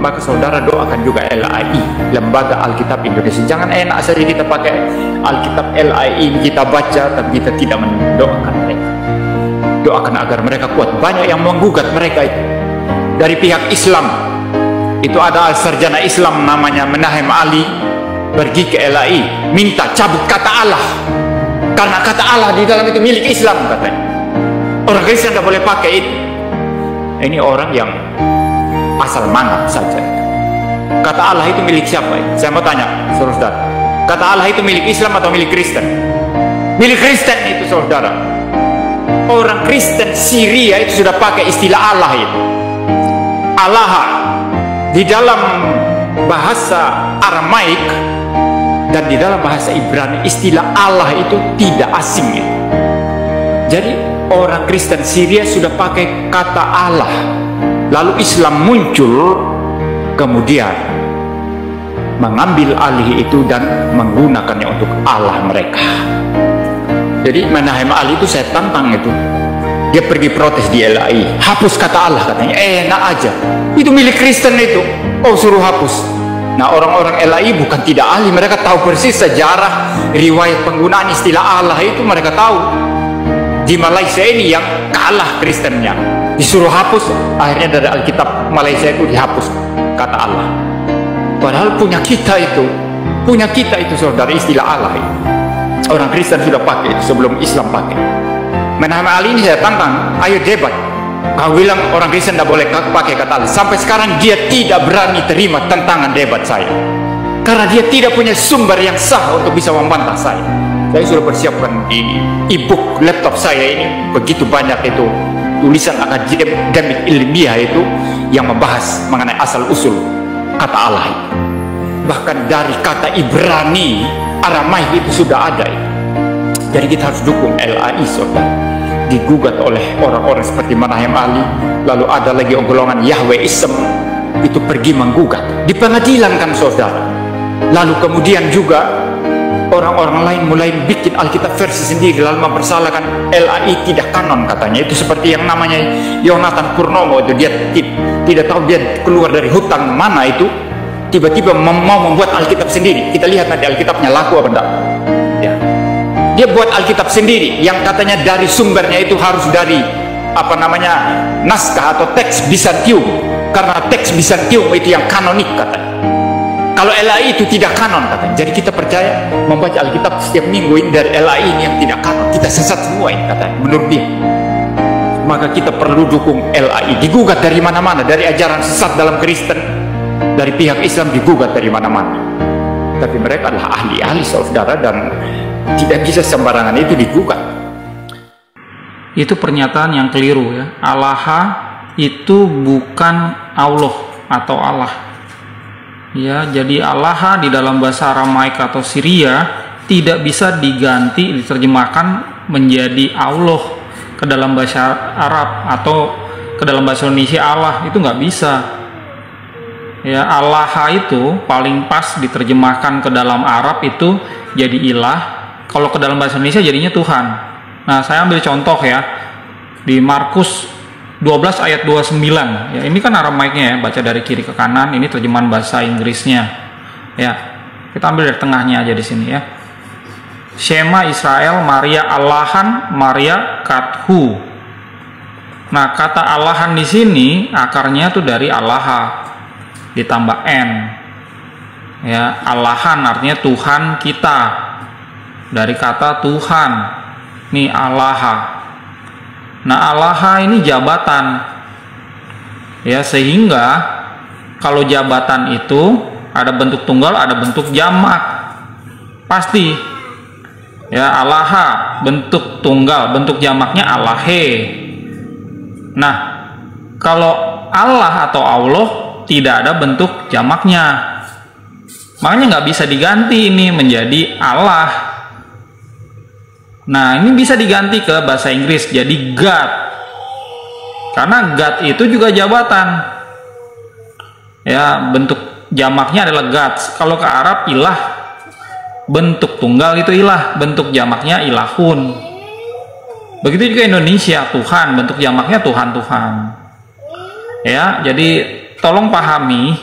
maka saudara doakan juga LAI, Lembaga Alkitab Indonesia. Jangan enak saja kita pakai Alkitab LAI, kita baca, tapi kita tidak mendoakan mereka. Doakan agar mereka kuat. Banyak yang menggugat mereka itu. Dari pihak Islam, itu ada sarjana Islam namanya Menahem Ali, pergi ke LAI, minta cabut kata Allah. Karena kata Allah di dalam itu milik Islam katanya. Orang Kristen tidak boleh pakai itu. Ini orang yang asal mangat saja. Kata Allah itu milik siapa? Saya mau tanya, saudara. Kata Allah itu milik Islam atau milik Kristen? Milik Kristen itu, saudara. Orang Kristen Syria itu sudah pakai istilah Allah itu. Allah di dalam bahasa Aramaik dan di dalam bahasa Ibrani, istilah Allah itu tidak asing itu. Jadi orang Kristen Syria sudah pakai kata Allah. Lalu Islam muncul, kemudian mengambil alih itu dan menggunakannya untuk Allah mereka. Jadi Menahem Ali itu saya tantang itu. Dia pergi protes di LAI, hapus kata Allah katanya. Enak aja, itu milik Kristen itu. Oh, suruh hapus. Nah, orang-orang LAI bukan tidak ahli, mereka tahu persis sejarah riwayat penggunaan istilah Allah itu, mereka tahu. Di Malaysia ini yang kalah Kristennya, disuruh hapus, akhirnya dari Alkitab Malaysia itu dihapus kata Allah. Padahal punya kita itu saudara, istilah Allah itu. Orang Kristen sudah pakai itu sebelum Islam pakai. Menahem Ali ini saya tantang, ayo debat. Kau bilang orang Kristen tidak boleh pakai kata Allah. Sampai sekarang dia tidak berani terima tantangan debat saya, karena dia tidak punya sumber yang sah untuk bisa membantah saya. Saya sudah persiapkan di e-book laptop saya ini begitu banyak itu tulisan akademik ilmiah itu yang membahas mengenai asal usul kata Allah. Bahkan dari kata Ibrani, Aramaik itu sudah ada itu. Jadi kita harus dukung LAI, saudara. Digugat oleh orang-orang seperti Menahem Ali, lalu ada lagi golongan Yahweism itu pergi menggugat di pengadilan kan, saudara. Lalu kemudian juga orang-orang lain mulai bikin Alkitab versi sendiri, lalu mempersalahkan LAI tidak kanon katanya. Itu seperti yang namanya Yonatan Purnomo itu, dia tidak tahu dia keluar dari hutan mana itu, tiba-tiba mau membuat Alkitab sendiri. Kita lihat nanti Alkitabnya laku apa enggak ya. Dia buat Alkitab sendiri yang katanya dari sumbernya itu harus dari naskah atau teks Bizantium, karena teks Bizantium itu yang kanonik katanya. Kalau LAI itu tidak kanon katanya. Jadi kita percaya membaca Alkitab setiap minggu ini dari LAI ini yang tidak kanon, kita sesat semua ini katanya menurut dia. Maka kita perlu dukung LAI. Digugat dari mana-mana, dari ajaran sesat dalam Kristen, dari pihak Islam digugat dari mana-mana. Tapi mereka adalah ahli-ahli, saudara, dan tidak bisa sembarangan itu digugat. Itu pernyataan yang keliru ya. Allah itu bukan Allah atau Allah. Ya, jadi Allah di dalam bahasa Aramaik atau Syria tidak bisa diganti, diterjemahkan menjadi Allah ke dalam bahasa Arab atau ke dalam bahasa Indonesia Allah, itu nggak bisa. Ya, Allah itu paling pas diterjemahkan ke dalam Arab itu jadi ilah, kalau ke dalam bahasa Indonesia jadinya Tuhan. Nah, saya ambil contoh ya di Markus 12 ayat 29 ya, ini kan Aramaiknya ya, baca dari kiri ke kanan, ini terjemahan bahasa Inggrisnya ya. Kita ambil dari tengahnya aja di sini ya. Shema Israel Maria Allahan Maria Kathu. Nah, kata Allahan di sini akarnya tuh dari Allah ditambah N ya. Allahan artinya Tuhan kita, dari kata Tuhan nih Allah. Nah, Allah ini jabatan ya, sehingga kalau jabatan itu ada bentuk tunggal, ada bentuk jamak pasti ya. Allah bentuk tunggal, bentuk jamaknya Allahe. Nah, kalau Allah atau Allah tidak ada bentuk jamaknya, makanya nggak bisa diganti ini menjadi Allah. Nah, ini bisa diganti ke bahasa Inggris jadi God, karena God itu juga jabatan ya, bentuk jamaknya adalah gods. Kalau ke Arab ilah, bentuk tunggal itu ilah, bentuk jamaknya ilahun. Begitu juga Indonesia, Tuhan, bentuk jamaknya Tuhan-Tuhan ya. Jadi tolong pahami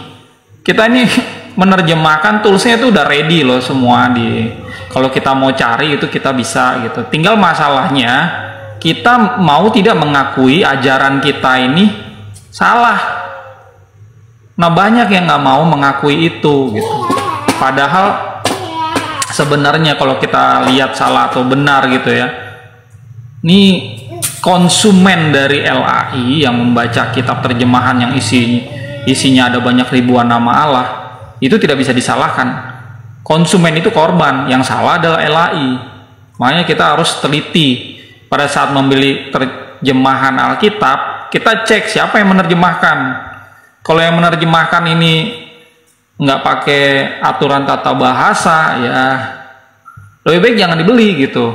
kita ini menerjemahkan toolsnya itu udah ready loh semua kalau kita mau cari itu kita bisa gitu. Tinggal masalahnya kita mau tidak mengakui ajaran kita ini salah. Nah banyak yang nggak mau mengakui itu gitu. Padahal sebenarnya kalau kita lihat salah atau benar gitu ya, ini konsumen dari LAI yang membaca kitab terjemahan yang isinya ada banyak ribuan nama Allah, itu tidak bisa disalahkan. Konsumen itu korban, yang salah adalah LAI. Makanya kita harus teliti pada saat membeli terjemahan Alkitab. Kita cek siapa yang menerjemahkan. Kalau yang menerjemahkan ini nggak pakai aturan tata bahasa, ya lebih baik jangan dibeli gitu.